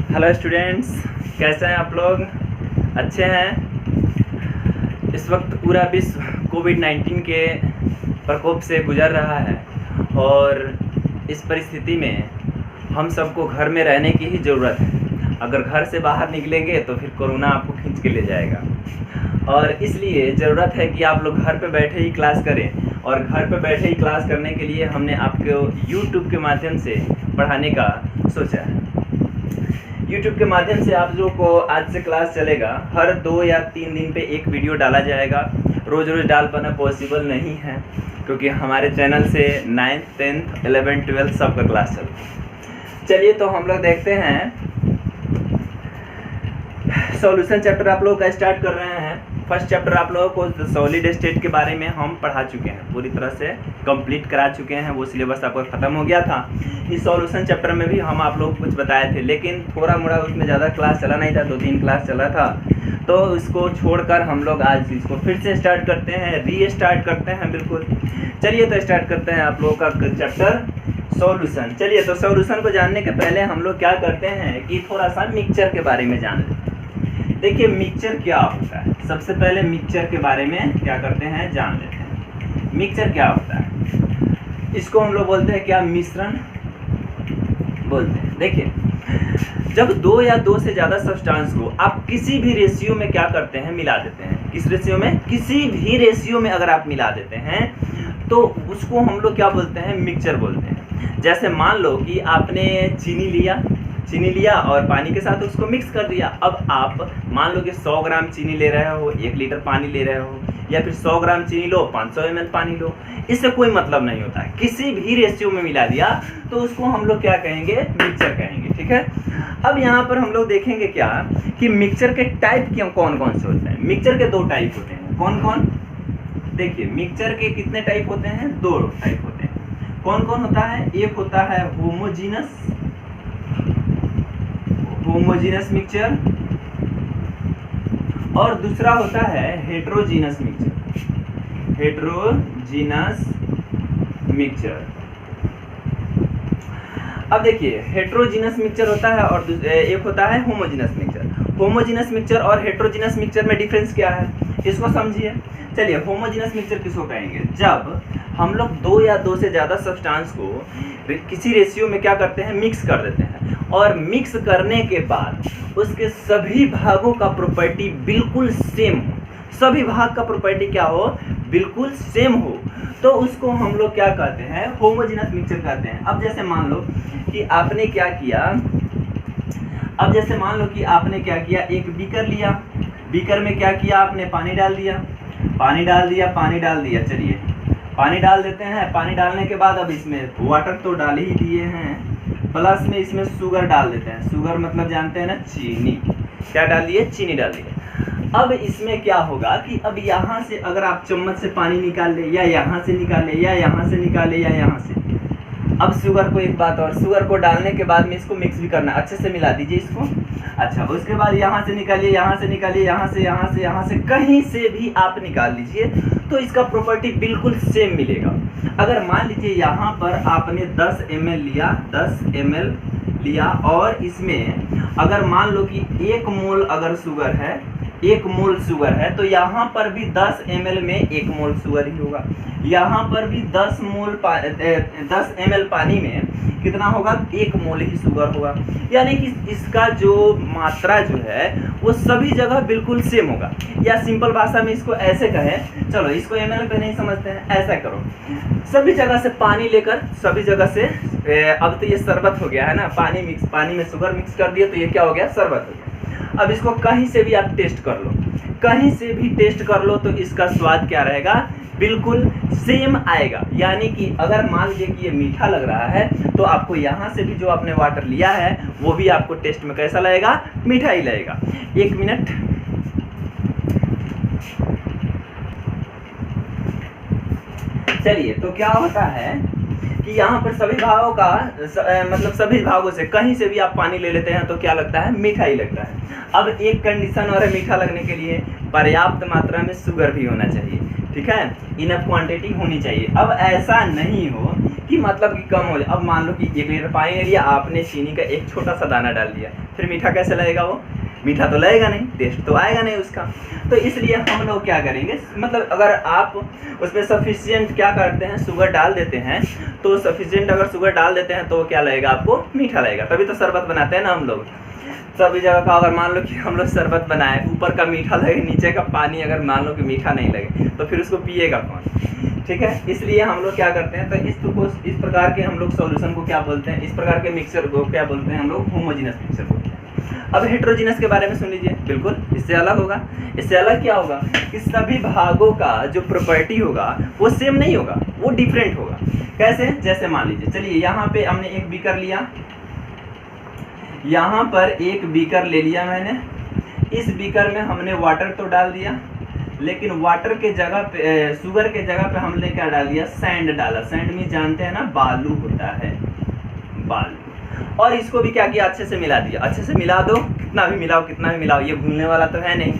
Hello students, कैसे हैं आप लोग? अच्छे हैं? इस वक्त पूरा विश्व कोविड-19 के प्रकोप से गुजर रहा है और इस परिस्थिति में हम सबको घर में रहने की ही ज़रूरत है। अगर घर से बाहर निकलेंगे तो फिर कोरोना आपको खींच के ले जाएगा और इसलिए ज़रूरत है कि आप लोग घर पे बैठे ही क्लास करें। और घर पे बैठे ही क्लास करने के लिए हमने आपको YouTube के माध्यम से पढ़ाने का सोचा है। YouTube के माध्यम से आप लोगों को आज से क्लास चलेगा। हर 2 या 3 दिन पे एक वीडियो डाला जाएगा। रोज़ रोज़ डाल पाना पॉसिबल नहीं है क्योंकि हमारे चैनल से 9th 10th 11th 12th सबका क्लास चलता है। चलिए तो हम लोग देखते हैं, सॉल्यूशन चैप्टर आप लोगों का स्टार्ट कर रहे हैं। फर्स्ट चैप्टर आप लोगों को सॉलिड स्टेट के बारे में हम पढ़ा चुके हैं, पूरी तरह से कंप्लीट करा चुके हैं। वो सिलेबस आपका ख़त्म हो गया था। इस सॉल्यूशन चैप्टर में भी हम आप लोगों को कुछ बताए थे, लेकिन थोड़ा मोड़ा उसमें ज़्यादा क्लास चला नहीं था, 2-3 क्लास चला था। तो इसको छोड़कर हम लोग आज इसको फिर से स्टार्ट करते हैं, रीस्टार्ट करते हैं। बिल्कुल, चलिए तो स्टार्ट करते हैं आप लोगों का चैप्टर सॉल्यूशन। चलिए तो सॉल्यूशन को जानने के पहले हम लोग क्या करते हैं कि थोड़ा सा मिक्सचर के बारे में जान लेते हैं। देखिए मिक्सचर क्या होता है, सबसे पहले मिक्सचर के बारे में क्या करते हैं जान लेते हैं। मिक्सचर क्या होता है, इसको हम लोग बोलते हैं क्या, मिश्रण बोलते हैं। देखिए जब 2 या 2 से ज़्यादा सब्सटेंस को आप किसी भी रेशियो में क्या करते हैं, मिला देते हैं। किस रेशियो में? किसी भी रेशियो में अगर आप मिला देते हैं तो उसको हम लोग क्या बोलते हैं, मिक्सचर बोलते हैं। जैसे मान लो कि आपने चीनी लिया और पानी के साथ उसको मिक्स कर दिया। अब आप मान लो कि 100 ग्राम चीनी ले रहे हो, 1 लीटर पानी ले रहे हो, या फिर 100 ग्राम चीनी लो, 500 ml पानी लो, इससे कोई मतलब नहीं होता है। किसी भी रेशियो में मिला दिया तो उसको हम लोग क्या कहेंगे, मिक्सचर कहेंगे। ठीक है, अब यहाँ पर हम लोग देखेंगे क्या कि मिक्सचर के टाइप क्यों कौन कौन से होते हैं। मिक्सचर के 2 टाइप होते हैं। कौन कौन? देखिए मिक्सचर के कितने टाइप होते हैं, 2 टाइप होते हैं। कौन कौन होता है? एक होता है होमोजीनस मिक्सचर और दूसरा होता है हेट्रोजीनस मिक्सचर। अब देखिए हेट्रोजीनस मिक्सचर होता है और एक होता है होमोजीनस मिक्सचर। होमोजीनस मिक्सचर और हेट्रोजीनस मिक्सचर में डिफरेंस क्या है, इसको समझिए। चलिए होमोजीनस मिक्सचर किसको कहेंगे, जब हम लोग 2 या 2 से ज़्यादा सब्सटेंस को किसी रेशियो में क्या करते हैं, मिक्स कर देते हैं। और मिक्स करने के बाद उसके सभी भागों का प्रॉपर्टी बिल्कुल सेम हो, सभी भाग का प्रॉपर्टी क्या हो, बिल्कुल सेम हो, तो उसको हम लोग क्या कहते हैं, होमोजेनस मिक्सचर कहते हैं। अब जैसे मान लो कि आपने क्या किया, एक बीकर लिया, बीकर में क्या किया आपने, पानी डाल दिया। चलिए पानी डाल देते हैं। पानी डालने के बाद अब इसमें वाटर तो डाल ही दिए हैं, प्लस में इसमें शुगर डाल देते हैं। शुगर मतलब जानते हैं ना, चीनी। क्या डाल दिए, चीनी डाल दिए। अब इसमें क्या होगा कि अब यहाँ से अगर आप चम्मच से पानी निकाल ले, या यहाँ से निकाले, या यहाँ से निकाले, या यहाँ से, अब शुगर को, एक बात और, शुगर को डालने के बाद में इसको मिक्स भी करना, अच्छे से मिला दीजिए इसको। अच्छा, उसके बाद यहाँ से निकालिए, यहाँ से कहीं से भी आप निकाल लीजिए तो इसका प्रॉपर्टी बिल्कुल सेम मिलेगा। अगर मान लीजिए यहाँ पर आपने 10 ml लिया और इसमें अगर मान लो कि 1 मोल अगर शुगर है, 1 मोल शुगर है, तो यहाँ पर भी 10 ml में 1 मोल शुगर ही होगा। यहाँ पर भी 10 ml पानी में कितना होगा, 1 मोल ही शुगर होगा। यानी कि इसका जो मात्रा जो है वो सभी जगह बिल्कुल सेम होगा। या सिंपल भाषा में इसको ऐसे कहें, चलो इसको ml पे नहीं समझते हैं, ऐसा करो, सभी जगह से पानी लेकर, सभी जगह से, अब तो ये शरबत हो गया है ना, पानी में शुगर मिक्स कर दिया तो ये क्या हो गया, शरबत हो गया। अब इसको कहीं से भी आप टेस्ट कर लो, तो इसका स्वाद क्या रहेगा, बिल्कुल सेम आएगा। यानी कि अगर मान लीजिए कि ये मीठा लग रहा है तो आपको यहाँ से भी जो आपने वाटर लिया है वो भी आपको टेस्ट में कैसा लगेगा, मीठा ही लगेगा। 1 मिनट, चलिए तो क्या होता है कि यहाँ पर सभी भागों का मतलब सभी भागों से कहीं से भी आप पानी ले लेते हैं तो क्या लगता है, मीठा ही लगता है। अब एक कंडीशन और है मीठा लगने के लिए, पर्याप्त मात्रा में शुगर भी होना चाहिए, ठीक है, इनफ क्वांटिटी होनी चाहिए। अब ऐसा नहीं हो कि मतलब कि कम हो जाए। अब मान लो कि 1 लीटर पानी ले लिया आपने, चीनी का एक छोटा सा दाना डाल दिया, फिर मीठा कैसे लगेगा, वो मीठा तो लगेगा नहीं, टेस्ट तो आएगा नहीं उसका। तो इसलिए हम लोग क्या करेंगे, मतलब अगर आप उसमें सफिशिएंट क्या करते हैं, शुगर डाल देते हैं, तो सफिशिएंट अगर शुगर डाल देते हैं तो क्या लगेगा आपको, मीठा लगेगा। तभी तो शरबत बनाते हैं ना हम लोग। सभी जगह का अगर मान लो कि हम लोग शरबत बनाए, ऊपर का मीठा लगे, नीचे का पानी अगर मान लो कि मीठा नहीं लगे, तो फिर उसको पिएगा कौन, ठीक है। इसलिए हम लोग क्या करते हैं, तो इस प्रकार के हम लोग सॉल्यूशन को क्या बोलते हैं, इस प्रकार के मिक्सचर को क्या बोलते हैं हम लोग, होमोजेनस मिक्सचर बोलते हैं। अब हेटेरोजेनस के बारे में सुन लीजिए, बिल्कुल इससे अलग होगा। इससे अलग क्या होगा कि सभी भागों का जो प्रॉपर्टी होगा वो सेम नहीं होगा, वो डिफरेंट होगा। कैसे, जैसे मान लीजिए, चलिए यहाँ पे हमने एक बीकर लिया, यहाँ पर एक बीकर ले लिया मैंने, इस बीकर में हमने वाटर तो डाल दिया, लेकिन वाटर के जगह पे, शुगर के जगह पे हमने क्या डाल दिया, सैंड डाला। सैंड में जानते हैं ना, बालू होता है, बालू। और इसको भी क्या किया, अच्छे से मिला दिया। अच्छे से मिला दो, कितना भी मिलाओ, कितना भी मिलाओ, ये घुलने वाला तो है नहीं।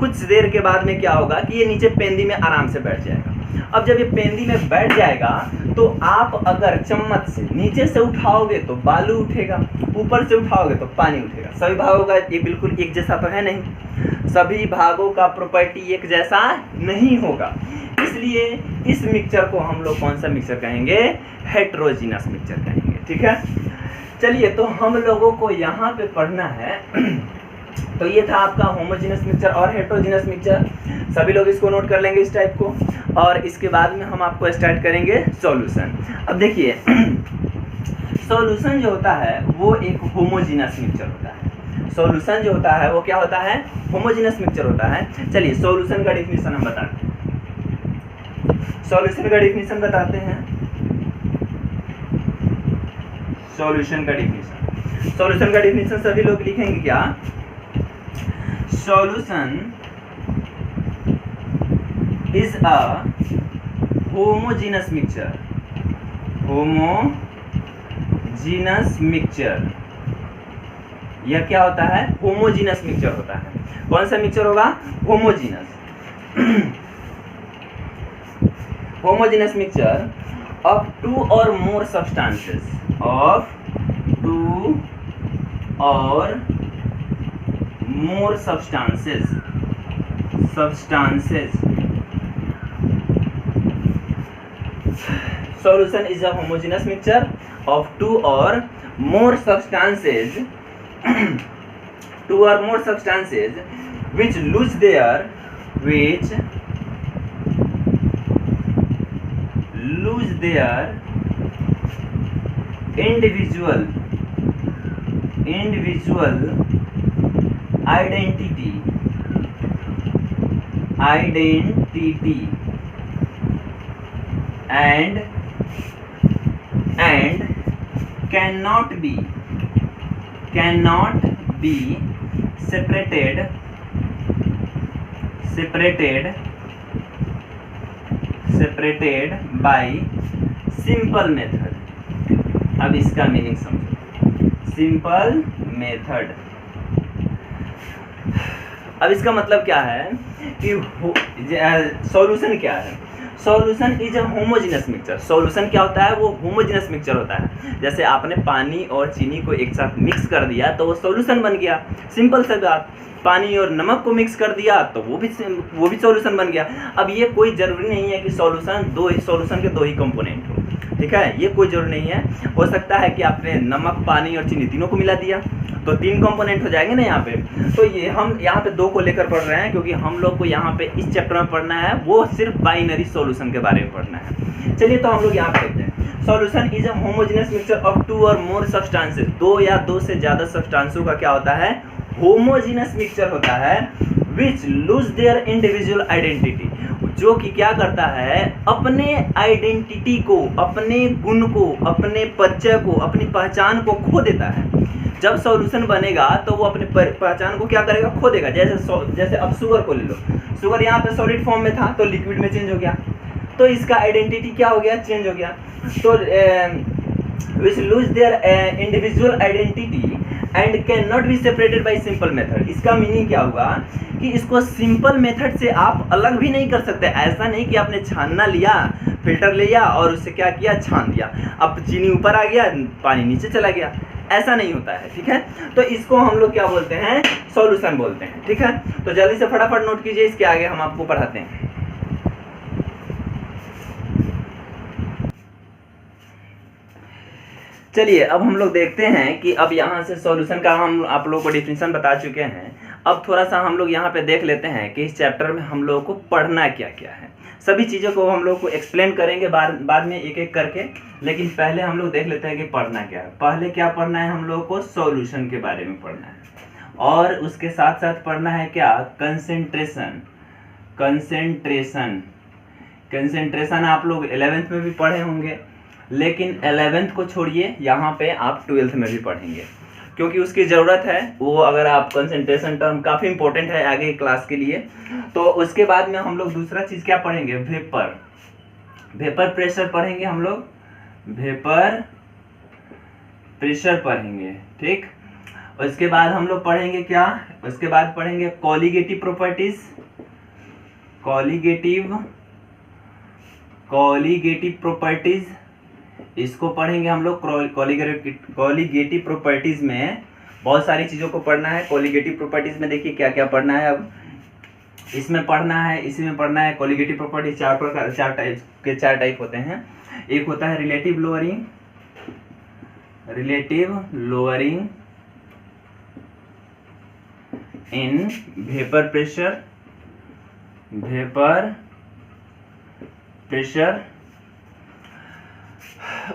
कुछ देर के बाद में क्या होगा कि ये नीचे पेंदी में आराम से बैठ जाएगा। अब जब ये पेंदी में बैठ जाएगा तो आप अगर चम्मच से नीचे से उठाओगे तो बालू उठेगा, ऊपर से उठाओगे तो पानी उठेगा। सभी भागों का ये बिल्कुल एक जैसा तो है नहीं, सभी भागों का प्रॉपर्टी एक जैसा नहीं होगा। इसलिए इस मिक्सचर को हम लोग कौन सा मिक्सचर कहेंगे, हेटेरोजेनस मिक्सचर कहेंगे, ठीक है। चलिए, तो हम लोगों को यहाँ पे पढ़ना है तो ये था आपका होमोजेनस मिक्सचर और हेटेरोजेनस मिक्सचर। सभी लोग इसको नोट कर लेंगे इस टाइप को, और इसके बाद में हम आपको स्टार्ट करेंगे सॉल्यूशन। अब देखिए, सॉल्यूशन जो होता है वो एक होमोजेनस मिक्सचर होता है। सॉल्यूशन जो होता है वो क्या होता है, होमोजेनस मिक्सचर होता है। चलिए सॉल्यूशन का डेफिनेशन हम बताते हैं। सॉल्यूशन का डेफिनेशन बताते हैं। सॉल्यूशन का डेफिनेशन, सॉल्यूशन का डेफिनेशन सभी लोग लिखेंगे क्या, solution is a homogeneous mixture, homogeneous mixture। यह क्या होता है, होमोजेनस मिक्सचर होता है। कौन सा मिक्सचर होगा, homogeneous. Homogeneous mixture of 2 or more substances, of 2 or more substances, solution is a homogeneous mixture of 2 or more substances 2 or more substances which lose their individual identity and cannot be separated by simple method। अब इसका meaning समझो, simple method. अब इसका मतलब क्या है कि solution क्या है, solution is a homogeneous mixture. Solution क्या होता है, वो होमोजेनस मिक्सचर होता है। जैसे आपने पानी और चीनी को एक साथ मिक्स कर दिया तो वो सॉल्यूशन बन गया, सिंपल सी बात। पानी और नमक को मिक्स कर दिया तो वो भी सॉल्यूशन बन गया। अब ये कोई ज़रूरी नहीं है कि सॉल्यूशन के दो ही कंपोनेंट हो, ठीक है, ये कोई जरूरी नहीं है। हो सकता है कि आपने नमक, पानी और चीनी तीनों को मिला दिया तो 3 कंपोनेंट हो जाएंगे ना यहाँ पे। तो ये हम यहाँ पे 2 को लेकर पढ़ रहे हैं क्योंकि हम लोग को यहाँ पे इस चैप्टर में पढ़ना है वो सिर्फ बाइनरी सॉल्यूशन के बारे में पढ़ना है। चलिए तो हम लोग यहाँ पे देखते हैं। Solution is a homogeneous mixture of 2 और मोर सब्सटेंसेस। 2 या 2 से ज़्यादा सब्सटेंसों का क्या होता है, होमोजेनस मिक्सचर होता है। विच लूज देयर इंडिविजुअल आइडेंटिटी, जो कि क्या करता है, अपने आइडेंटिटी को, अपने गुण को, अपने परिचय को, अपनी पहचान को खो देता है। जब सॉल्यूशन बनेगा तो वो अपनी पहचान को क्या करेगा, खो देगा। जैसे अब शुगर को ले लो, शुगर यहाँ पे सॉलिड फॉर्म में था तो लिक्विड में चेंज हो गया, तो इसका आइडेंटिटी क्या हो गया, चेंज हो गया। तो which lose their individual identity and cannot be separated by simple method। इसका मीनिंग क्या हुआ कि इसको सिंपल मेथड से आप अलग भी नहीं कर सकते। ऐसा नहीं कि आपने छानना लिया, फिल्टर लिया और उससे क्या किया, छान दिया, अब चीनी ऊपर आ गया, पानी नीचे चला गया, ऐसा नहीं होता है। ठीक है, तो इसको हम लोग क्या बोलते हैं, सॉल्यूशन बोलते हैं। ठीक है, तो जल्दी से फटाफट नोट कीजिए, इसके आगे हम आपको पढ़ाते हैं। चलिए अब हम लोग देखते हैं कि अब यहाँ से सॉल्यूशन का हम आप लोगों को डिफिनीशन बता चुके हैं। अब थोड़ा सा हम लोग यहाँ पे देख लेते हैं कि इस चैप्टर में हम लोगों को पढ़ना क्या क्या है। सभी चीज़ों को हम लोग को एक्सप्लेन करेंगे बाद में एक एक करके, लेकिन पहले हम लोग देख लेते हैं कि पढ़ना क्या है। पहले क्या पढ़ना है, हम लोगों को सॉल्यूशन के बारे में पढ़ना है, और उसके साथ साथ पढ़ना है क्या, कंसेंट्रेशन। कंसेंट्रेशन आप लोग 11th में भी पढ़े होंगे, लेकिन 11th को छोड़िए, यहाँ पे आप 12th में भी पढ़ेंगे, क्योंकि उसकी ज़रूरत है वो। अगर आप कंसेंट्रेशन टर्म काफ़ी इंपॉर्टेंट है आगे क्लास के लिए। तो उसके बाद में हम लोग दूसरा चीज़ क्या पढ़ेंगे, वेपर प्रेशर पढ़ेंगे हम लोग, वेपर प्रेशर पढ़ेंगे। ठीक, उसके बाद हम लोग पढ़ेंगे क्या, उसके बाद पढ़ेंगे कॉलिगेटिव प्रॉपर्टीज। इसको पढ़ेंगे हम लोग। कॉलिगेटिव प्रॉपर्टीज में बहुत सारी चीज़ों को पढ़ना है। कॉलिगेटिव प्रॉपर्टीज में देखिए क्या क्या पढ़ना है। अब इसमें पढ़ना है, इसी में पढ़ना है। कॉलिगेटिव प्रॉपर्टीज चार टाइप होते हैं। एक होता है relative lowering in vapour pressure.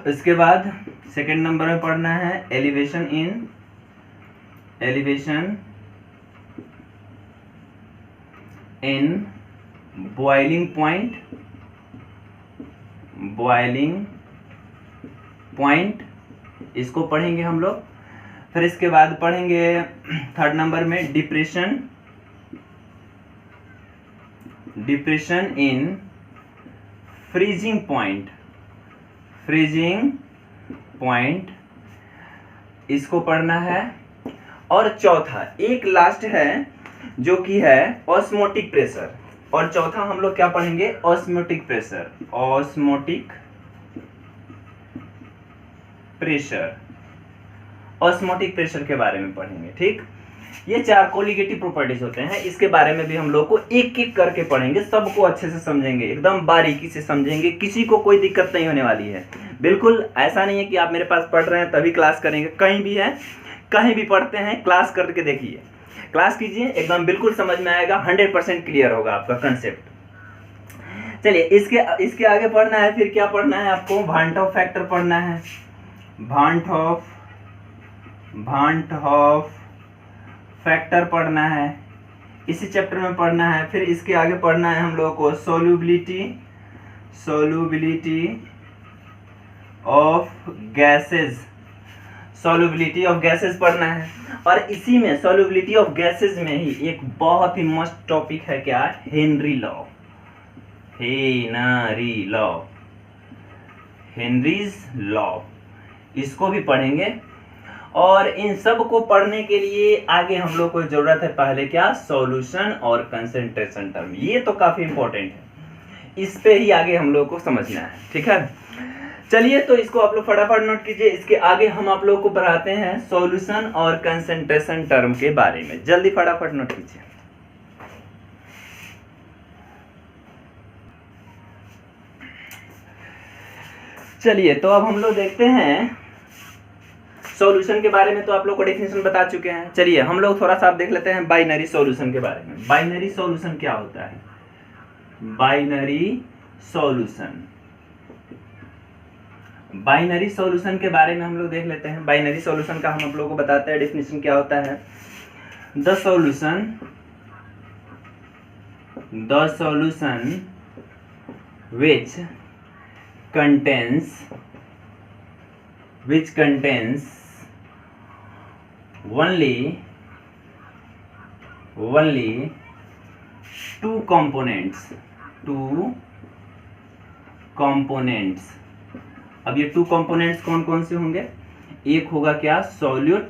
इसके बाद सेकंड नंबर में पढ़ना है एलिवेशन इन बॉइलिंग पॉइंट। इसको पढ़ेंगे हम लोग। फिर इसके बाद पढ़ेंगे थर्ड नंबर में डिप्रेशन इन फ्रीजिंग पॉइंट। इसको पढ़ना है। और चौथा एक लास्ट है जो कि है ऑस्मोटिक प्रेशर। और चौथा हम लोग क्या पढ़ेंगे, ऑस्मोटिक प्रेशर के बारे में पढ़ेंगे। ठीक, ये चार कॉलिगेटिव प्रॉपर्टीज होते हैं। इसके बारे में भी हम लोग को एक एक करके पढ़ेंगे, सबको अच्छे से समझेंगे, एकदम बारीकी से समझेंगे, किसी को कोई दिक्कत नहीं होने वाली है। बिल्कुल ऐसा नहीं है कि आप मेरे पास पढ़ रहे हैं तभी क्लास करेंगे, कहीं भी है, कहीं भी पढ़ते हैं, क्लास करके देखिए, क्लास कीजिए, एकदम बिल्कुल समझ में आएगा, 100% क्लियर होगा आपका कंसेप्ट। चलिए इसके आगे पढ़ना है। फिर क्या पढ़ना है आपको, भांट ऑफ फैक्टर पढ़ना है, भांट ऑफ फैक्टर पढ़ना है, इसी चैप्टर में पढ़ना है। फिर इसके आगे पढ़ना है हम लोगों को सॉल्युबिलिटी ऑफ गैसेस पढ़ना है। और इसी में सॉल्युबिलिटी ऑफ गैसेस में ही एक बहुत ही मस्त टॉपिक है क्या, हेनरीज लॉ। इसको भी पढ़ेंगे। और इन सब को पढ़ने के लिए आगे हम लोग को जरूरत है पहले क्या, सॉल्यूशन और कंसेंट्रेशन टर्म। ये तो काफी इंपॉर्टेंट है, इस पे ही आगे हम लोग को समझना है। ठीक है, चलिए तो इसको आप लोग फटाफट नोट कीजिए। इसके आगे हम आप लोग को पढ़ाते हैं सॉल्यूशन और कंसेंट्रेशन टर्म के बारे में। जल्दी फटाफट नोट कीजिए। चलिए तो अब हम लोग देखते हैं सॉल्यूशन के बारे में। तो आप लोग को डेफिनेशन बता चुके हैं। चलिए हम लोग थोड़ा सा आप देख लेते हैं बाइनरी सॉल्यूशन के बारे में। बाइनरी सॉल्यूशन क्या होता है, बाइनरी सॉल्यूशन के बारे में हम लोग देख लेते हैं। बाइनरी सॉल्यूशन का हम आप लोगों को बताते हैं डेफिनेशन क्या होता है। The solution which contains only two components components. अब ये 2 कंपोनेंट्स कौन कौन से होंगे? एक होगा क्या? सॉल्यूट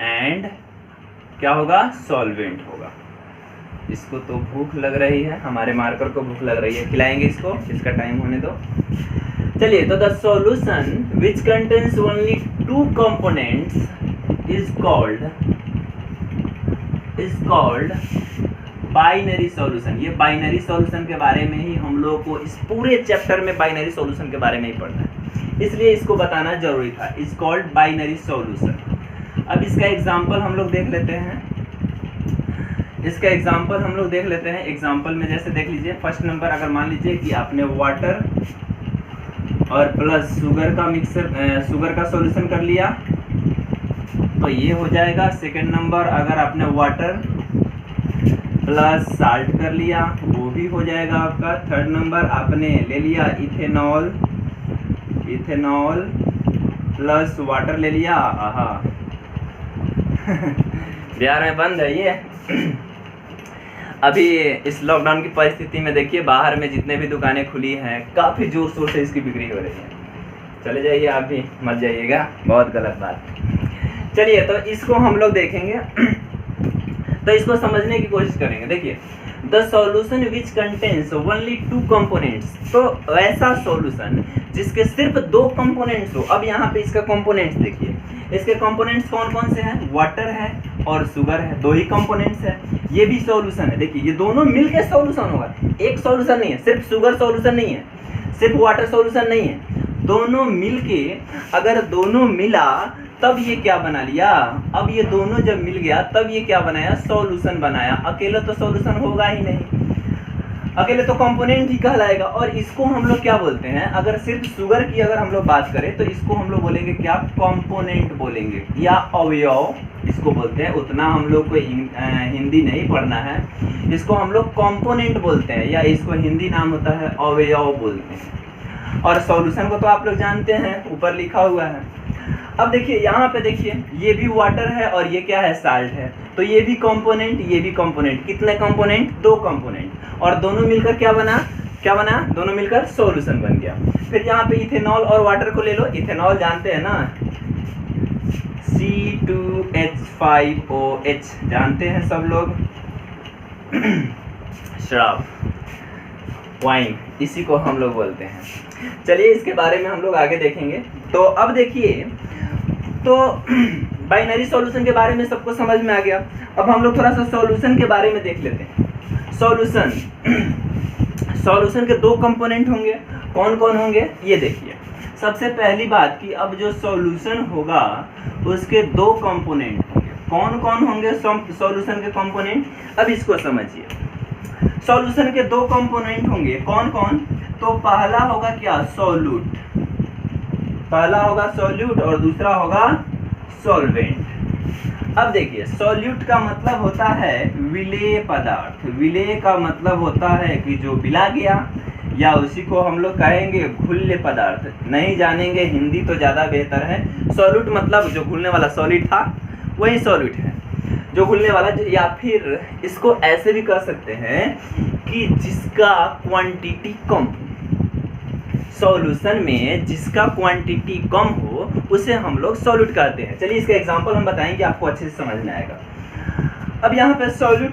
एंड क्या होगा? सॉल्वेंट होगा। इसको तो भूख लग रही है, हमारे मार्कर को भूख लग रही है, खिलाएंगे इसको, इसका टाइम होने दो। चलिए, तो the solution which contains only 2 components is called binary solution. ये बाइनरी सॉल्यूशन के बारे में ही हम लोग को इस पूरे चैप्टर में बाइनरी सॉल्यूशन के बारे में ही पढ़ना है, इसलिए इसको बताना जरूरी था। Is called binary solution. अब इसका एग्जांपल हम लोग देख लेते हैं। एग्जांपल में जैसे देख लीजिए, फर्स्ट नंबर अगर मान लीजिए कि आपने वाटर और प्लस शुगर का सॉल्यूशन कर लिया तो ये हो जाएगा। सेकंड नंबर अगर आपने वाटर प्लस साल्ट कर लिया वो भी हो जाएगा आपका। थर्ड नंबर आपने ले लिया इथेनॉल प्लस वाटर ले लिया। आहा बिहार में बंद है ये। अभी इस लॉकडाउन की परिस्थिति में देखिए, बाहर में जितने भी दुकानें खुली हैं काफ़ी जोर शोर से इसकी बिक्री हो रही है। चले जाइए, आप भी मत जाइएगा, बहुत गलत बात। चलिए, तो इसको हम लोग देखेंगे, तो इसको समझने की कोशिश करेंगे। देखिए, the solution which contains only 2 components, तो ऐसा सॉल्यूशन जिसके सिर्फ 2 कंपोनेंट्स हो। अब यहाँ पे इसका कंपोनेंट्स देखिए, इसके कंपोनेंट्स कौन कौन से हैं? वाटर है और शुगर है, 2 ही कंपोनेंट्स है। ये भी सॉल्यूशन है। देखिए, ये दोनों मिलकर सॉल्यूशन होगा, एक सॉल्यूशन नहीं है। सिर्फ शुगर सॉल्यूशन नहीं है, सिर्फ वाटर सॉल्यूशन नहीं है, दोनों मिलके, अगर दोनों मिला तब ये क्या बना लिया? अब ये दोनों जब मिल गया तब ये क्या बनाया? सॉल्यूशन बनाया। अकेले तो सॉल्यूशन होगा ही नहीं, अकेले तो कंपोनेंट ही कहलाएगा। और इसको हम लोग क्या बोलते हैं? अगर सिर्फ शुगर की अगर हम लोग बात करें तो इसको हम लोग बोलेंगे क्या? कंपोनेंट बोलेंगे या अवयव इसको बोलते हैं। उतना हम लोग को हिंदी नहीं पढ़ना है, इसको हम लोग कंपोनेंट बोलते हैं, या इसको हिंदी नाम होता है अवयव बोलते हैं। और सॉल्यूशन को तो आप लोग जानते हैं, ऊपर लिखा हुआ है। अब देखिए, यहाँ पे देखिए, ये भी वाटर है और ये क्या है? साल्ट है। तो ये भी कंपोनेंट, ये भी कंपोनेंट। कितने कंपोनेंट? 2 कंपोनेंट। और दोनों मिलकर क्या बना? दोनों मिलकर सॉल्यूशन बन गया। फिर यहाँ पे इथेनॉल और वाटर को ले लो। इथेनॉल जानते हैं ना, C2H5OH जानते हैं सब लोग। शराब, वाइन, इसी को हम लोग बोलते हैं। चलिए, इसके बारे में हम लोग आगे देखेंगे। तो अब देखिए, तो बाइनरी सॉल्यूशन के बारे में सबको समझ में आ गया। अब हम लोग थोड़ा सा सॉल्यूशन के बारे में देख लेते हैं। सॉल्यूशन के 2 कंपोनेंट होंगे। कौन कौन होंगे? ये देखिए, सबसे पहली बात कि अब जो सॉल्यूशन होगा उसके 2 कंपोनेंट होंगे। कौन कौन होंगे सॉल्यूशन के कंपोनेंट? अब इसको समझिए। सॉल्यूशन के 2 कंपोनेंट होंगे। कौन कौन? तो पहला होगा क्या? सॉल्यूट। पहला होगा सॉल्यूट और दूसरा होगा सॉल्वेंट। अब देखिए, सॉल्यूट का मतलब होता है विलेय पदार्थ। विलेय का मतलब होता है कि जो मिला गया, या उसी को हम लोग कहेंगे घुल्य पदार्थ। नहीं जानेंगे हिंदी तो ज़्यादा बेहतर है। सॉल्यूट मतलब जो घुलने वाला, सॉलिड था वही सॉल्यूट है, जो घुलने वाला। या फिर इसको ऐसे भी कह सकते हैं कि जिसका क्वांटिटी कम, सॉल्यूशन में जिसका क्वांटिटी कम हो उसे हम लोग सॉल्यूट कहते हैं। चलिए, इसका एग्जांपल हम बताएंगे, आपको अच्छे से समझ में आएगा। अब यहाँ पे सॉल्यूट,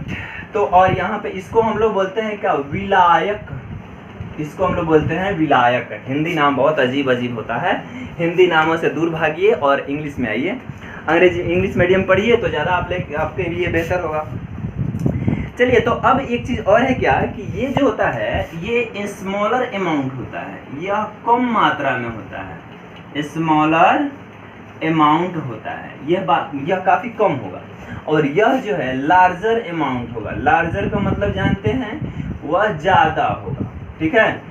तो और यहाँ पे इसको हम लोग बोलते हैं क्या? विलायक। इसको हम लोग बोलते हैं विलायक। हिंदी नाम बहुत अजीब अजीब होता है, हिंदी नामों से दूर भागिए और इंग्लिश में आइए। इंग्लिश मीडियम पढ़िए तो ज़्यादा आपके लिए बेहतर होगा। चलिए, तो अब एक चीज़ और है क्या कि ये जो होता है ये स्मॉलर अमाउंट होता है, यह कम मात्रा में होता है। स्मॉलर अमाउंट होता है, यह काफ़ी कम होगा। और यह जो है लार्जर अमाउंट होगा। लार्जर का मतलब जानते हैं, वह ज़्यादा होगा। ठीक है,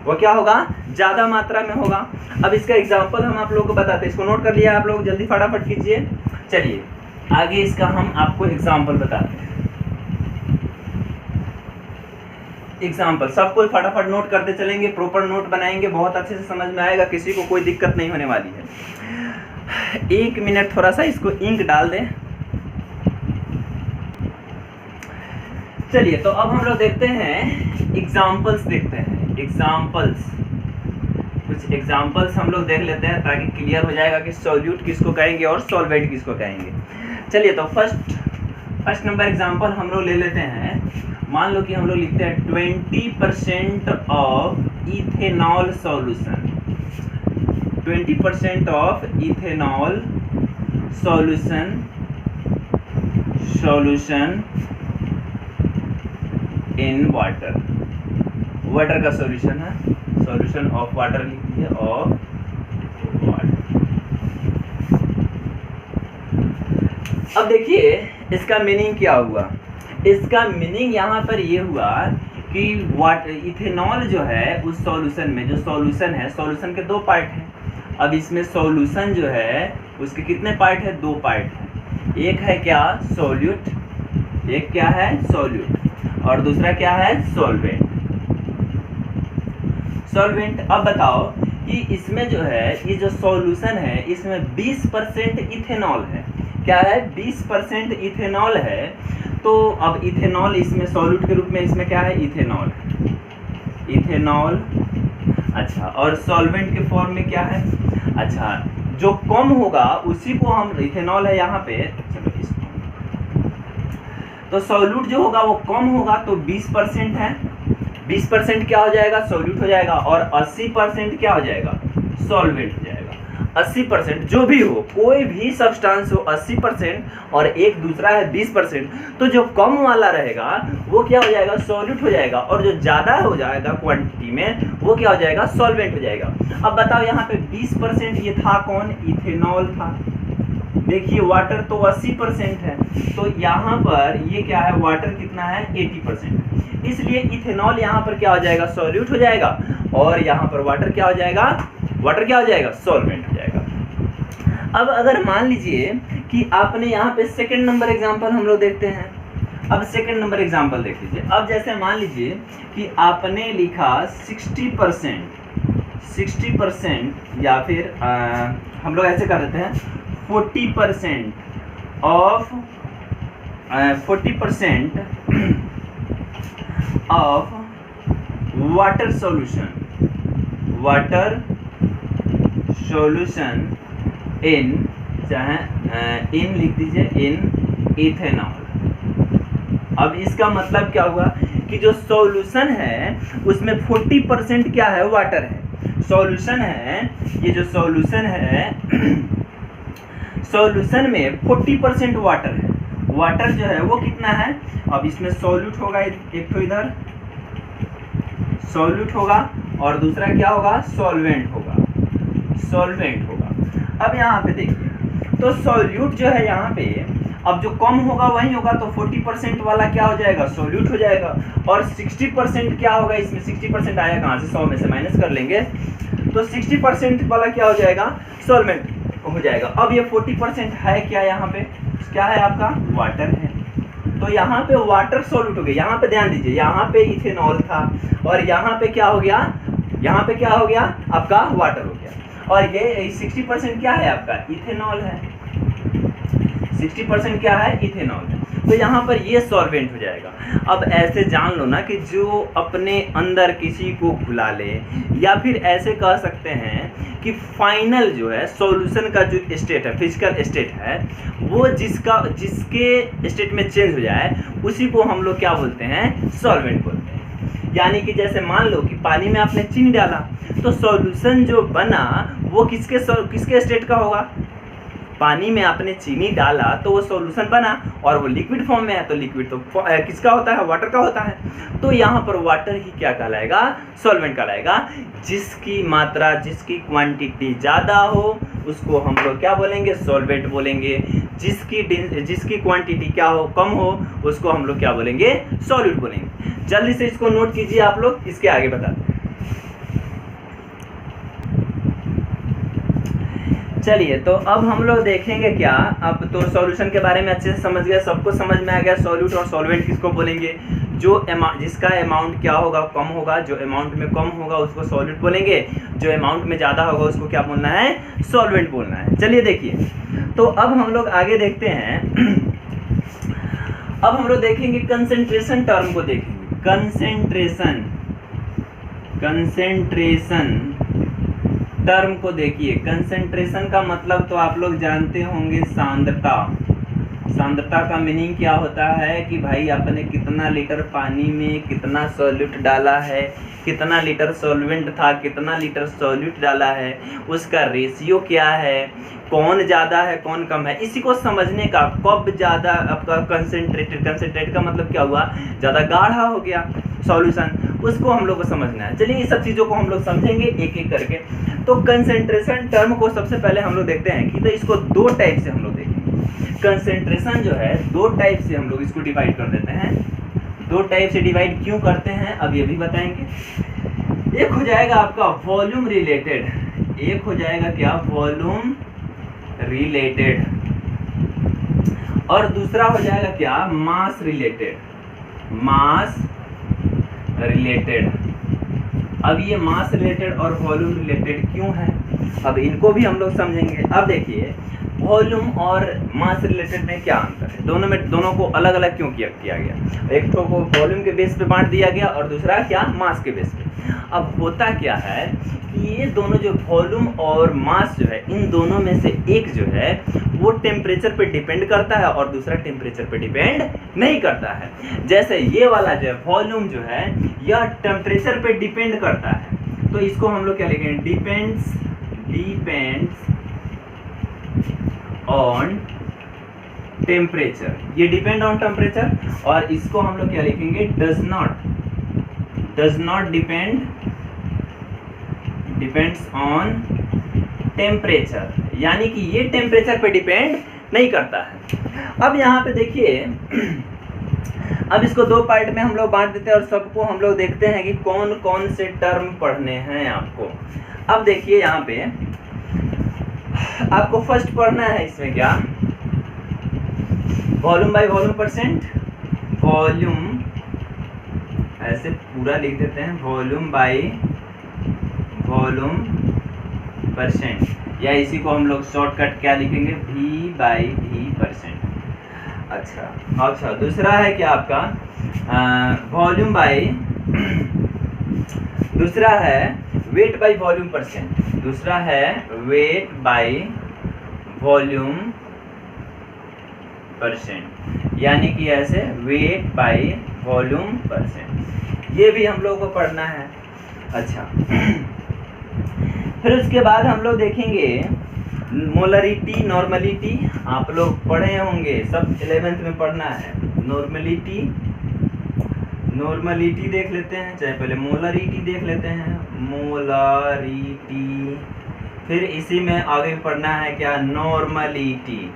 वह क्या होगा? ज़्यादा मात्रा में होगा। अब इसका एग्जाम्पल हम आप लोगों को बताते हैं। इसको नोट कर लिया आप लोग, जल्दी फटाफट कीजिए। चलिए, आगे इसका हम आपको एग्जाम्पल बताते हैं। एग्जाम्पल सब कोई फटाफट नोट करते चलेंगे, प्रॉपर नोट बनाएंगे, बहुत अच्छे से समझ में आएगा, किसी को कोई दिक्कत नहीं होने वाली है। 1 मिनट थोड़ा सा इसको इंक डाल दें। चलिए तो अब हम लोग देखते हैं एग्जाम्पल्स, देखते हैं एग्जाम्पल्स, कुछ एग्जाम्पल्स हम लोग देख लेते हैं ताकि क्लियर हो जाएगा कि सॉल्यूट किसको कहेंगे और सॉल्वेंट किसको कहेंगे। चलिए तो फर्स्ट नंबर एग्जाम्पल हम लोग ले लेते हैं। मान लो कि हम लोग लिखते हैं 20% of ethanol solution, 20% of ethanol solution in water, water का सॉल्यूशन है, सॉल्यूशन ऑफ वाटर लिख दीजिए, ऑफ वाटर। अब देखिए इसका मीनिंग क्या हुआ। इसका मीनिंग यहाँ पर ये हुआ कि इथेनॉल जो है उस सॉल्यूशन में, जो सॉल्यूशन है, सॉल्यूशन के दो पार्ट हैं। अब इसमें सॉल्यूशन जो है उसके कितने पार्ट है? दो पार्ट है। एक है क्या? सॉल्यूट, एक क्या है? सॉल्यूट, और दूसरा क्या है? सॉल्वेंट। सॉल्वेंट। अब बताओ कि इसमें जो है, ये जो सॉल्यूशन है इसमें 20% इथेनॉल है। क्या है? 20% इथेनॉल है। तो अब इथेनॉल इसमें सॉल्यूट के रूप में इसमें क्या है? Ethanol, ethanol. अच्छा, और सॉल्वेंट के फॉर्म में क्या है? अच्छा, जो कम होगा उसी को हम, इथेनॉल है यहाँ पे, चलो इसको, तो सॉल्यूट जो होगा वो कम होगा तो 20% है, 20% क्या हो जाएगा? सॉल्यूट हो जाएगा, और 80% क्या हो जाएगा? सॉल्वेंट हो जाएगा। 80% जो भी हो, कोई भी सब्सटेंस हो 80% और एक दूसरा है 20%, तो जो कम वाला रहेगा वो क्या हो जाएगा? सॉल्यूट हो जाएगा, और जो ज़्यादा हो जाएगा क्वांटिटी में वो क्या हो जाएगा? सॉल्वेंट हो जाएगा। अब बताओ यहाँ पे 20% ये था कौन? इथेनॉल था। देखिए वाटर तो 80% है, तो यहाँ पर ये क्या है? वाटर कितना है? 80%। इसलिए इथेनॉल यहाँ पर क्या हो जाएगा? सॉल्यूट हो जाएगा, और यहाँ पर वाटर क्या हो जाएगा? वाटर क्या हो जाएगा? सॉल्वेंट हो जाएगा। अब अगर मान लीजिए कि आपने यहाँ पे सेकंड नंबर एग्जांपल हम लोग देखते हैं। अब सेकंड नंबर एग्जांपल देख लीजिए। अब जैसे मान लीजिए कि आपने लिखा 60% या फिर हम लोग ऐसे कर देते हैं 40% of 40% of water solution, water solution in, चाहे इन लिख दीजिए, इन इथेनॉल। अब इसका मतलब क्या हुआ कि जो सॉल्यूशन है उसमें 40% क्या है? वाटर है। सॉल्यूशन है, ये जो सॉल्यूशन है सॉल्यूशन में 40% वाटर है। वाटर जो है वो कितना है? अब इसमें सॉल्यूट होगा, एक तो इधर सॉल्यूट होगा और दूसरा क्या होगा? सॉल्वेंट होगा, सॉल्वेंट होगा। अब यहाँ पे देखिए तो सॉल्यूट जो है यहाँ पे, अब जो कम होगा वही होगा, तो 40% वाला क्या हो जाएगा? सॉल्यूट हो जाएगा, और 60% क्या होगा? इसमें 60% आया कहाँ से? 100 में से माइनस कर लेंगे, तो 60% वाला क्या हो जाएगा? सॉल्वेंट हो जाएगा। अब ये 40% है क्या? यहाँ पे क्या है आपका? वाटर है। तो यहाँ पे वाटर सॉल्यूट हो गया। यहाँ पे ध्यान दीजिए, यहाँ पे इथेनॉल था और यहाँ पे क्या हो गया? यहाँ पे क्या हो गया? आपका वाटर हो गया, और ये 60% क्या है आपका? इथेनॉल है। 60% क्या है? इथेनॉल है। तो यहाँ पर ये सॉल्वेंट हो जाएगा। अब ऐसे जान लो ना कि जो अपने अंदर किसी को घुला ले, या फिर ऐसे कह सकते हैं कि फाइनल जो है सॉल्यूशन का जो स्टेट है, फिजिकल स्टेट है, वो जिसके स्टेट में चेंज हो जाए उसी को हम लोग क्या बोलते हैं? सॉल्वेंट बोलते हैं। यानी कि जैसे मान लो कि पानी में आपने चीनी डाला, तो सॉल्यूशन जो बना वो किसके स्टेट का होगा? पानी में आपने चीनी डाला तो वो सॉल्यूशन बना, और वो लिक्विड फॉर्म में है, तो लिक्विड तो किसका होता है? वाटर का होता है। तो यहाँ पर वाटर ही क्या कहलाएगा? सॉल्वेंट कहलाएगा। जिसकी मात्रा, जिसकी क्वांटिटी ज़्यादा हो उसको हम लोग क्या बोलेंगे? सॉल्वेंट बोलेंगे। जिसकी क्वांटिटी क्या हो? कम हो, उसको हम लोग क्या बोलेंगे? सॉल्यूट बोलेंगे। जल्दी से इसको नोट कीजिए आप लोग, इसके आगे बताते हैं। चलिए तो अब हम लोग देखेंगे क्या, अब तो सॉल्यूशन के बारे में अच्छे से समझ गया, सबको समझ में आ गया सॉल्यूट और सॉल्वेंट किसको बोलेंगे। जिसका अमाउंट क्या होगा? कम होगा। जो अमाउंट में कम होगा उसको सॉल्यूट बोलेंगे, जो अमाउंट में ज़्यादा होगा उसको क्या बोलना है? सॉल्वेंट बोलना है। चलिए देखिए, तो अब हम लोग आगे देखते हैं। अब हम लोग देखेंगे कंसेंट्रेशन टर्म को देखेंगे। कंसेंट्रेशन टर्म को देखिए। कंसेंट्रेशन का मतलब तो आप लोग जानते होंगे, सांद्रता। सांद्रता का मीनिंग क्या होता है कि भाई आपने कितना लीटर पानी में कितना सॉल्यूट डाला है, कितना लीटर सॉल्वेंट था, कितना लीटर सॉल्यूट डाला है, उसका रेशियो क्या है, कौन ज़्यादा है कौन कम है, इसी को समझने का। कब ज़्यादा आपका कंसेंट्रेट का मतलब क्या हुआ, ज़्यादा गाढ़ा हो गया सॉल्यूशन, उसको हम लोग को समझना है। चलिए ये सब चीज़ों को हम लोग समझेंगे एक एक करके। तो कंसेंट्रेशन टर्म को सबसे पहले हम लोग देखते हैं कि तो इसको दो टाइप से हम लोग देखेंगे। कंसेंट्रेशन जो है दो टाइप से हम लोग इसको डिवाइड कर देते हैं। दो टाइप से डिवाइड क्यों करते हैं अब ये भी बताएंगे। एक हो जाएगा आपका वॉल्यूम रिलेटेड, एक हो जाएगा क्या, वॉल्यूम रिलेटेड, और दूसरा हो जाएगा क्या, मास रिलेटेड। मास रिलेटेड। अब ये मास रिलेटेड और वॉल्यूम रिलेटेड क्यों है, अब इनको भी हम लोग समझेंगे। अब देखिए वॉल्यूम और मास रिलेटेड में क्या अंतर है, दोनों को अलग अलग क्यों किया गया। एक तो को वॉल्यूम के बेस पे बांट दिया गया और दूसरा क्या, मास के बेस पे। अब होता क्या है कि ये दोनों जो वॉल्यूम और मास जो है, इन दोनों में से एक जो है वो टेम्परेचर पे डिपेंड करता है और दूसरा टेम्परेचर पे डिपेंड नहीं करता है। जैसे ये वाला जो है वॉल्यूम जो है यह टेम्परेचर पे डिपेंड करता है, तो इसको हम लोग क्या लिखेंगे, डिपेंड्स ऑन टेम्परेचर। ये डिपेंड ऑन टेम्परेचर, और इसको हम लोग क्या लिखेंगे, does not depends on temperature, यानी कि ये टेम्परेचर पे डिपेंड नहीं करता है। अब यहाँ पे देखिए, अब इसको दो पार्ट में हम लोग बांट देते हैं और सबको हम लोग देखते हैं कि कौन कौन से टर्म पढ़ने हैं आपको। अब देखिए यहाँ पे आपको फर्स्ट पढ़ना है, इसमें क्या, volume by volume percent. Volume ऐसे पूरा लिख देते हैं, वॉल्यूम बाय वॉल्यूम परसेंट, या इसी को हम लोग शॉर्टकट क्या लिखेंगे, V बाई V परसेंट। अच्छा दूसरा है क्या आपका, वॉल्यूम बाय, दूसरा है वेट बाय वॉल्यूम परसेंट, दूसरा है वेट बाय वॉल्यूम परसेंट, यानी कि ऐसे वेट बाय वॉल्यूम परसेंट, ये भी हम लोगों को पढ़ना है। अच्छा फिर उसके बाद हम लोग देखेंगे मोलरिटी, नॉर्मलिटी। आप लोग पढ़े होंगे, सब 11th में पढ़ना है। नॉर्मलिटी देख लेते हैं, चाहे पहले मोलरिटी देख लेते हैं, मोलरिटी। फिर इसी में आगे पढ़ना है क्या, नॉर्मलिटी।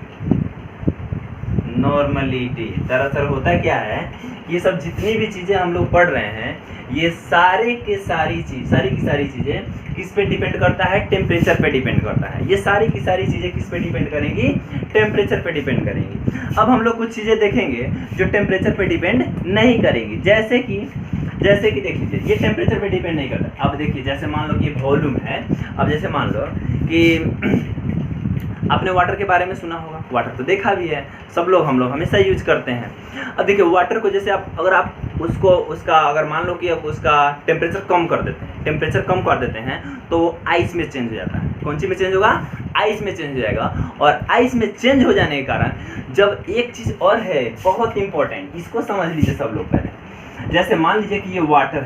दरअसल होता क्या है, ये सब जितनी भी चीज़ें हम लोग पढ़ रहे हैं, ये सारी की सारी चीज़ें किस पे डिपेंड करता है, टेम्परेचर पे डिपेंड करता है। ये सारी की सारी चीज़ें किस पे डिपेंड करेंगी, टेम्परेचर पे डिपेंड करेंगी। अब हम लोग कुछ चीज़ें देखेंगे जो टेम्परेचर पे डिपेंड नहीं करेंगी, जैसे कि देख लीजिए, ये टेम्परेचर पे डिपेंड नहीं करता। अब देखिए, जैसे मान लो कि ये वॉल्यूम है। अब जैसे मान लो कि आपने वाटर के बारे में सुना होगा, वाटर तो देखा भी है, सब लोग, हम लोग हमेशा यूज करते हैं। अब देखिए वाटर को जैसे अगर आप उसका अगर मान लो कि उसका टेम्परेचर कम कर देते हैं तो वो आइस में चेंज हो जाता है। कौन सी में चेंज होगा, आइस में चेंज हो जाएगा। और आइस में चेंज हो जाने के कारण जब एक चीज़ और है बहुत इंपॉर्टेंट, इसको समझ लीजिए सब लोग पहले। जैसे मान लीजिए कि ये वाटर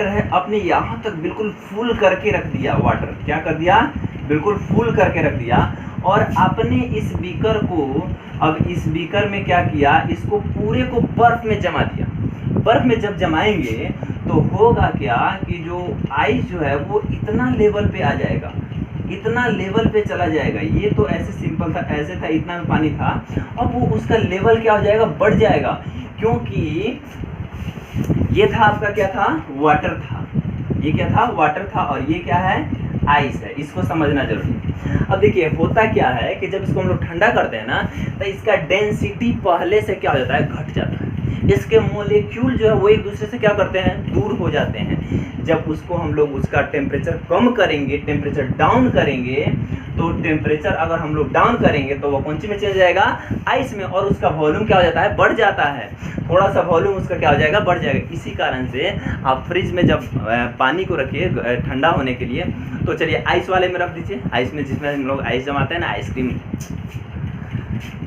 है, आपने यहाँ तक बिल्कुल फुल करके रख दिया। वाटर क्या कर दिया, बिल्कुल फुल करके रख दिया, और आपने इस बीकर को, अब इस बीकर में क्या किया, इसको पूरे को बर्फ में जमा दिया। बर्फ में जब जमाएंगे तो होगा क्या कि जो आइस जो है वो इतना लेवल पे आ जाएगा, इतना लेवल पे चला जाएगा। ये तो ऐसे सिंपल था, ऐसे था, इतना में पानी था, अब वो उसका लेवल क्या हो जाएगा, बढ़ जाएगा, क्योंकि ये था आपका क्या था, वाटर था। ये क्या था, वाटर था, और ये क्या है, आइस है। इसको समझना जरूरी है। अब देखिए होता क्या है कि जब इसको हम लोग ठंडा करते हैं ना, तो इसका डेंसिटी पहले से क्या हो जाता है, घट जाता है। इसके मोलिक्यूल जो है वो एक दूसरे से क्या करते हैं, दूर हो जाते हैं। जब उसको हम लोग उसका टेम्परेचर कम करेंगे, टेम्परेचर डाउन करेंगे, तो टेम्परेचर अगर हम लोग डाउन करेंगे तो वो कौन सी में चल जाएगा, आइस में, और उसका वॉल्यूम क्या हो जाता है, बढ़ जाता है। थोड़ा सा वॉल्यूम उसका क्या हो जाएगा, बढ़ जाएगा। इसी कारण से आप फ्रिज में जब पानी को रखिए ठंडा होने के लिए, तो चलिए आइस वाले में रख दीजिए, आइस में, जिसमें हम लोग आइस जमाते हैं ना, आइसक्रीम,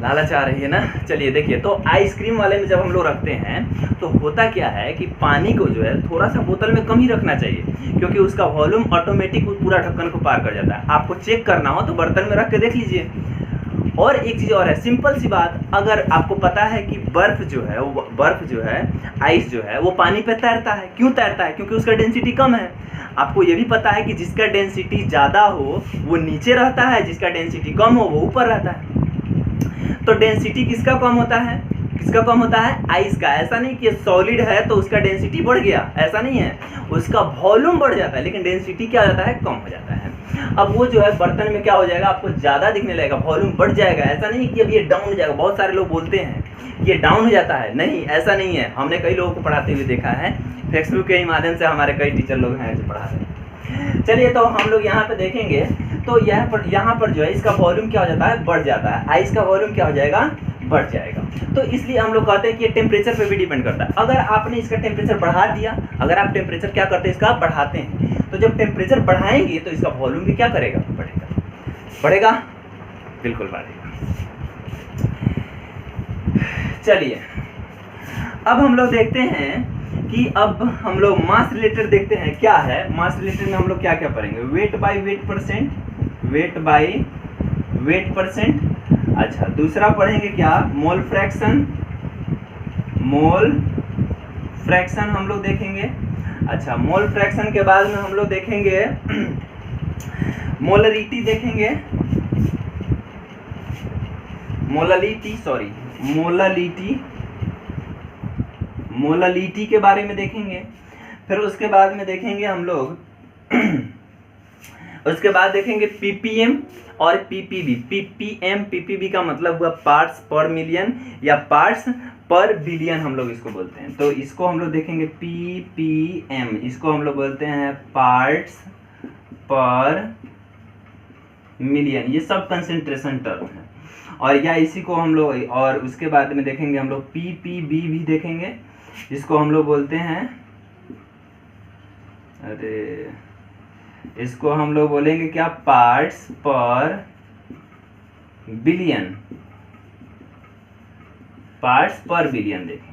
लालच आ रही है ना। चलिए देखिए, तो आइसक्रीम वाले में जब हम लोग रखते हैं तो होता क्या है कि पानी को जो है थोड़ा सा बोतल में कम ही रखना चाहिए, क्योंकि उसका वॉल्यूम ऑटोमेटिक पूरा ढक्कन को पार कर जाता है। आपको चेक करना हो तो बर्तन में रख के देख लीजिए। और एक चीज़ और है, सिंपल सी बात, अगर आपको पता है कि बर्फ़ जो है आइस जो है वो पानी पे तैरता है, क्यों तैरता है, क्योंकि उसका डेंसिटी कम है। आपको ये भी पता है कि जिसका डेंसिटी ज़्यादा हो वो नीचे रहता है, जिसका डेंसिटी कम हो वो ऊपर रहता है। तो डेंसिटी किसका कम होता है, किसका कम होता है, आइस का। ऐसा नहीं कि सॉलिड है तो उसका डेंसिटी बढ़ गया, ऐसा नहीं है, उसका वॉल्यूम बढ़ जाता है लेकिन डेंसिटी क्या हो जाता है, कम हो जाता है। अब वो जो है बर्तन में क्या हो जाएगा, आपको ज़्यादा दिखने लगेगा, वॉल्यूम बढ़ जाएगा। ऐसा नहीं कि अब ये डाउन हो जाएगा। बहुत सारे लोग बोलते हैं ये डाउन हो जाता है, नहीं, ऐसा नहीं है। हमने कई लोगों को पढ़ाते हुए देखा है, फेसबुक के ही माध्यम से हमारे कई टीचर लोग हैं जो पढ़ा रहे हैं। चलिए, तो हम लोग यहाँ पे देखेंगे तो यहाँ पर जो है इसका वॉल्यूम क्या हो जाता है, बढ़ जाता है। आइस का वॉल्यूम क्या हो जाएगा, बढ़ जाएगा। तो इसलिए हम लोग कहते हैं कि ये टेम्परेचर पे भी डिपेंड करता है। अगर आपने इसका टेम्परेचर बढ़ा दिया, अगर आप टेम्परेचर क्या करते हैं, इसका बढ़ाते हैं, तो जब टेम्परेचर बढ़ाएंगे तो इसका वॉल्यूम भी क्या करेगा, बढ़ेगा, बढ़ेगा, बिल्कुल बढ़ेगा। चलिए, अब हम लोग देखते हैं कि अब हम लोग मास रिलेटेड देखते हैं क्या है। मास रिलेटेड में हम लोग क्या क्या पढ़ेंगे, weight by weight percent, weight by weight percent. अच्छा, दूसरा पढ़ेंगे क्या, मोल फ्रैक्शन, मोल फ्रैक्शन हम लोग देखेंगे। अच्छा, मोल फ्रैक्शन के बाद में हम लोग देखेंगे मोलरिटी देखेंगे, मोललिटी, सॉरी, मोललिटी के बारे में देखेंगे। फिर उसके बाद में देखेंगे हम लोग उसके बाद देखेंगे पीपीएम और पीपीबी। पीपीएम पीपीबी का मतलब हुआ पार्ट्स पर मिलियन या पार्ट्स पर बिलियन हम लोग इसको बोलते हैं। तो इसको हम लोग देखेंगे पीपीएम, इसको हम लोग बोलते हैं पार्ट्स पर मिलियन। ये सब कंसेंट्रेशन टर्म है। और या इसी को हम लोग, और उसके बाद में देखेंगे हम लोग पीपीबी भी देखेंगे, इसको हम लोग बोलते हैं, अरे इसको हम लोग बोलेंगे क्या, पार्ट्स पर बिलियन, पार्ट्स पर बिलियन देखें।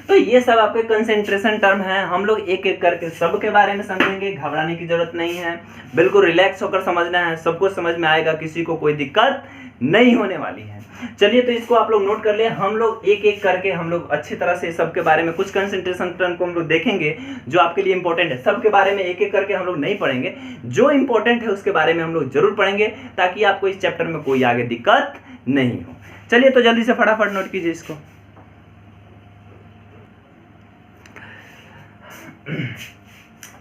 तो ये सब आपके कंसेंट्रेशन टर्म हैं। हम लोग एक एक करके सब के बारे में समझेंगे, घबराने की जरूरत नहीं है, बिल्कुल रिलैक्स होकर समझना है, सबको समझ में आएगा, किसी को कोई दिक्कत नहीं होने वाली है। चलिए, तो इसको आप लोग नोट कर ले। हम लोग एक एक करके हम लोग अच्छी तरह से सबके बारे में, कुछ कंसेंट्रेशन टर्म को हम लोग देखेंगे जो आपके लिए इंपॉर्टेंट है। सबके बारे में एक एक करके हम लोग नहीं पढ़ेंगे, जो इंपॉर्टेंट है उसके बारे में हम लोग जरूर पढ़ेंगे, ताकि आपको इस चैप्टर में कोई आगे दिक्कत नहीं हो। चलिए, तो जल्दी से फटाफट नोट कीजिए इसको।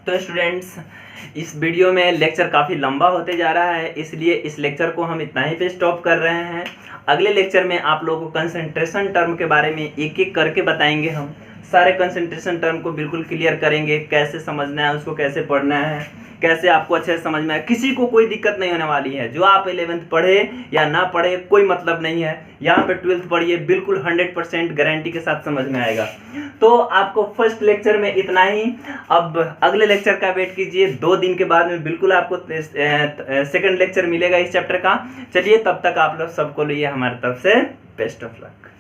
तो स्टूडेंट्स, इस वीडियो में लेक्चर काफ़ी लंबा होते जा रहा है, इसलिए इस लेक्चर को हम इतना ही पे स्टॉप कर रहे हैं। अगले लेक्चर में आप लोगों को कंसंट्रेशन टर्म के बारे में एक एक करके बताएंगे। हम सारे कंसंट्रेशन टर्म को बिल्कुल क्लियर करेंगे, कैसे समझना है, उसको कैसे पढ़ना है, कैसे आपको अच्छे से समझ में आए। किसी को कोई दिक्कत नहीं होने वाली है। जो आप 11th पढ़े या ना पढ़े कोई मतलब नहीं है, यहाँ पे 12th पढ़िए, बिल्कुल 100% गारंटी के साथ समझ में आएगा। तो आपको फर्स्ट लेक्चर में इतना ही। अब अगले लेक्चर का वेट कीजिए, 2 दिन के बाद में बिल्कुल आपको सेकंड लेक्चर मिलेगा इस चैप्टर का। चलिए, तब तक आप लोग सबको लिए हमारी तरफ से बेस्ट ऑफ लक।